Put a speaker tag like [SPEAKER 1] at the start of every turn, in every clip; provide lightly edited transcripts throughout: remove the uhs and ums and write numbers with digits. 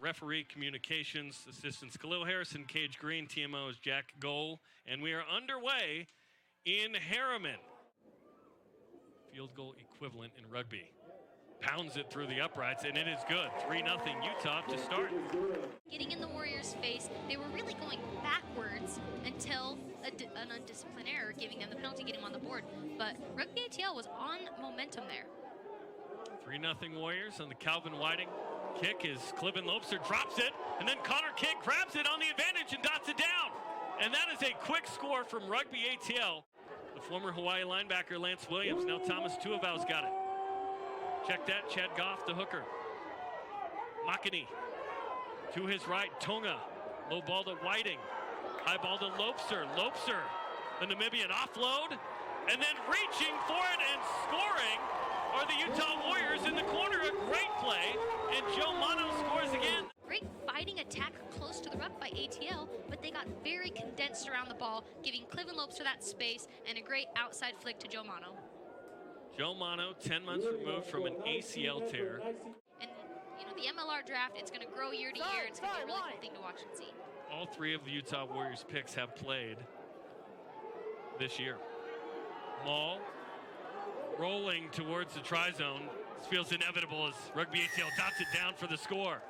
[SPEAKER 1] referee communications, assistants Khalil Harrison, Cage Green, TMO is Jack Goal, and we are underway in Harriman. Field goal equivalent in rugby. Pounds it through the uprights, and it is good. 3-0 Utah to start.
[SPEAKER 2] Getting in the Warriors' face, they were really going backwards until an undisciplined error, giving them the penalty, getting them on the board. But Rugby ATL was on momentum there.
[SPEAKER 1] 3-0 Warriors on the Calvin Whiting. Kick is Cliven Lobster drops it, and then Connor Kidd grabs it on the advantage and dots it down. And that is a quick score from Rugby ATL. The former Hawaii linebacker Lance Williams, now Thomas Tuivau's got it. Check that, Chad Goff, the hooker. Makini to his right, Tonga. Low ball to Whiting. High ball to Lobster. Lobster, the Namibian offload. And then reaching for it and scoring are the Utah Warriors in the corner. A great play. And Joe Mano scores again.
[SPEAKER 2] Great fighting attack close to the ruck by ATL, but they got very condensed around the ball, giving Cliven Lobster that space and a great outside flick to Joe Mano.
[SPEAKER 1] Joe Mano, 10 months removed from an ACL tear.
[SPEAKER 2] And, you know, the MLR draft, it's going to grow year to year. It's going to be a really cool thing to watch and see.
[SPEAKER 1] All three of the Utah Warriors picks have played this year. Maul rolling towards the try-zone. This feels inevitable as Rugby ATL dots it down for the score.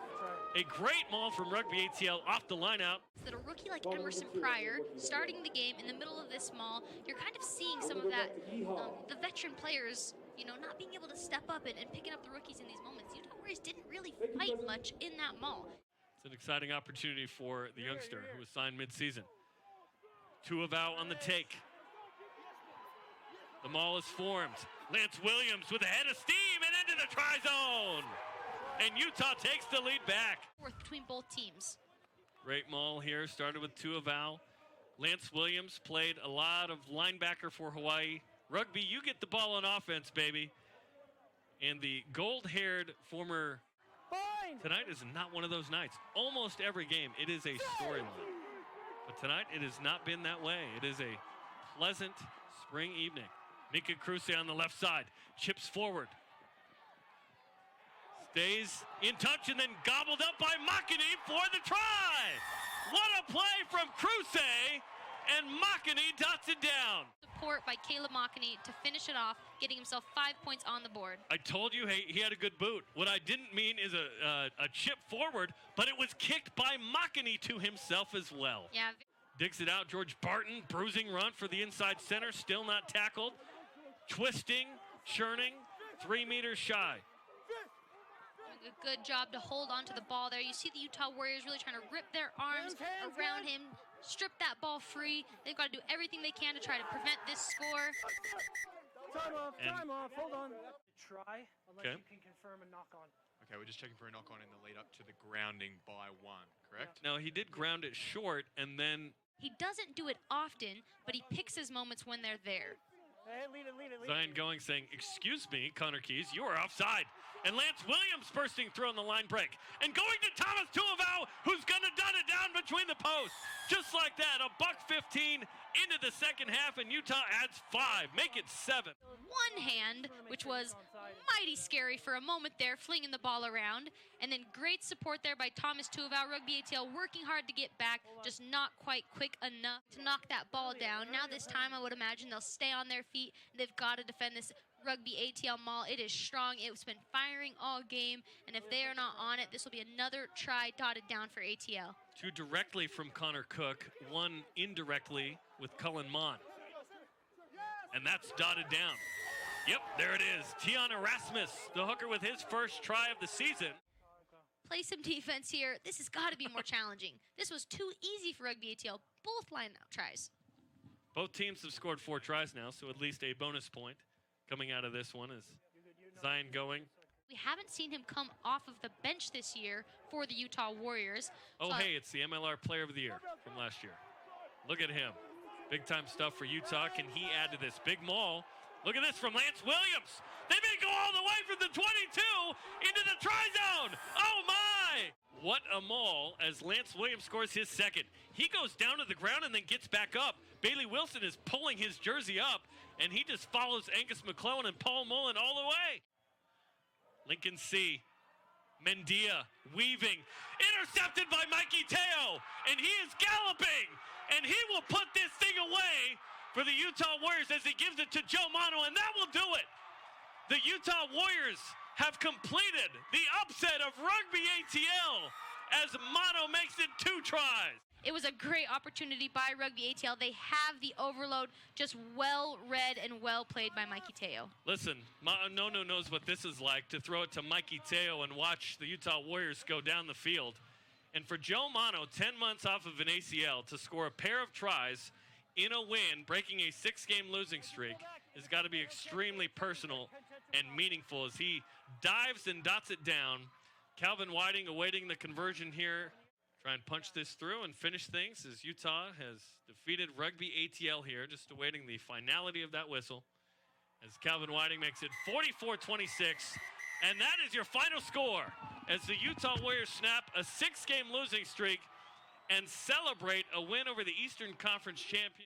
[SPEAKER 1] A great maul from Rugby ATL off the lineout.
[SPEAKER 2] That a rookie like Emerson Pryor starting the game in the middle of this maul, you're kind of seeing some of that, the veteran players, you know, not being able to step up and picking up the rookies in these moments. Utah Warriors didn't really fight much in that maul.
[SPEAKER 1] It's an exciting opportunity for the youngster who was signed mid-season. Tuivau on the take. The maul is formed. Lance Williams with a head of steam and into the try zone. And Utah takes the lead back.
[SPEAKER 2] Fourth between both teams.
[SPEAKER 1] Great maul here, started with Tuivau. Lance Williams played a lot of linebacker for Hawaii. Rugby, you get the ball on offense, baby. And the gold-haired former... Tonight is not one of those nights. Almost every game, it is a storyline. But tonight, it has not been that way. It is a pleasant spring evening. Mika Kruse on the left side, chips forward. Stays in touch and then gobbled up by Makini for the try. What a play from Kruse, and Makini dots it down.
[SPEAKER 2] Support by Caleb Makini to finish it off, getting himself 5 points on the board.
[SPEAKER 1] I told you, hey, he had a good boot. What I didn't mean is a chip forward, but it was kicked by Makini to himself as well.
[SPEAKER 2] Yeah.
[SPEAKER 1] Digs it out, George Barton, bruising run for the inside center, still not tackled. Twisting, churning, 3 meters shy.
[SPEAKER 2] A good job to hold on to the ball there. You see the Utah Warriors really trying to rip their arms around him, strip that ball free. They've got to do everything they can to try to prevent this score.
[SPEAKER 3] Time off, hold on. Try, unless
[SPEAKER 1] Okay.
[SPEAKER 3] you can confirm a knock on.
[SPEAKER 4] Okay, we're just checking for a knock on in the lead up to the grounding by 1, correct?
[SPEAKER 1] Now, he did ground it short, and then
[SPEAKER 2] He doesn't do it often, but he picks his moments when they're there.
[SPEAKER 3] Hey, lead it.
[SPEAKER 1] Zion going saying, "Excuse me, Connor Keys, you are offside." And Lance Williams bursting through on the line break. And going to Thomas Tuivau, who's going to dot it down between the posts. Just like that, a $1.15 into the second half, and Utah adds 5, make it 7.
[SPEAKER 2] One hand, which was mighty scary for a moment there, flinging the ball around. And then great support there by Thomas Tuivau. Rugby ATL working hard to get back, just not quite quick enough to knock that ball down. Now this time, I would imagine they'll stay on their feet. They've got to defend this Rugby ATL maul. It is strong. It's been firing all game, and if they are not on it, this will be another try dotted down for ATL.
[SPEAKER 1] 2 directly from Connor Cook, 1 indirectly with Cullen Mond. And that's dotted down. Yep, there it is. Tion Erasmus, the hooker with his first try of the season.
[SPEAKER 2] Play some defense here. This has got to be more challenging. This was too easy for Rugby ATL. Both line-out tries.
[SPEAKER 1] Both teams have scored 4 tries now, so at least a bonus point coming out of this one is Zion going.
[SPEAKER 2] We haven't seen him come off of the bench this year for the Utah Warriors.
[SPEAKER 1] Oh,
[SPEAKER 2] So
[SPEAKER 1] hey, it's the MLR Player of the Year from last year. Look at him. Big-time stuff for Utah. Can he add to this? Big maul. Look at this from Lance Williams. They may go all the way from the 22 into the try zone. Oh, my! What a maul as Lance Williams scores his second. He goes down to the ground and then gets back up. Bailey Wilson is pulling his jersey up, and he just follows Angus McClellan and Paul Mullen all the way. Lincoln C. Mendia weaving, intercepted by Mikey Teo, and he is galloping, and he will put this thing away for the Utah Warriors as he gives it to Joe Mano, and that will do it. The Utah Warriors have completed the upset of Rugby ATL as Mano makes it 2 tries.
[SPEAKER 2] It was a great opportunity by Rugby ATL. They have the overload, just well read and well played by Mikey Teo.
[SPEAKER 1] Listen, Nono knows what this is like, to throw it to Mikey Teo and watch the Utah Warriors go down the field. And for Joe Mano, 10 months off of an ACL, to score a pair of tries in a win, breaking a 6-game losing streak, has got to be extremely personal and meaningful as he dives and dots it down. Calvin Whiting awaiting the conversion here. Try and punch this through and finish things as Utah has defeated Rugby ATL here, just awaiting the finality of that whistle. As Calvin Whiting makes it 44-26, and that is your final score as the Utah Warriors snap a 6-game losing streak and celebrate a win over the Eastern Conference champion.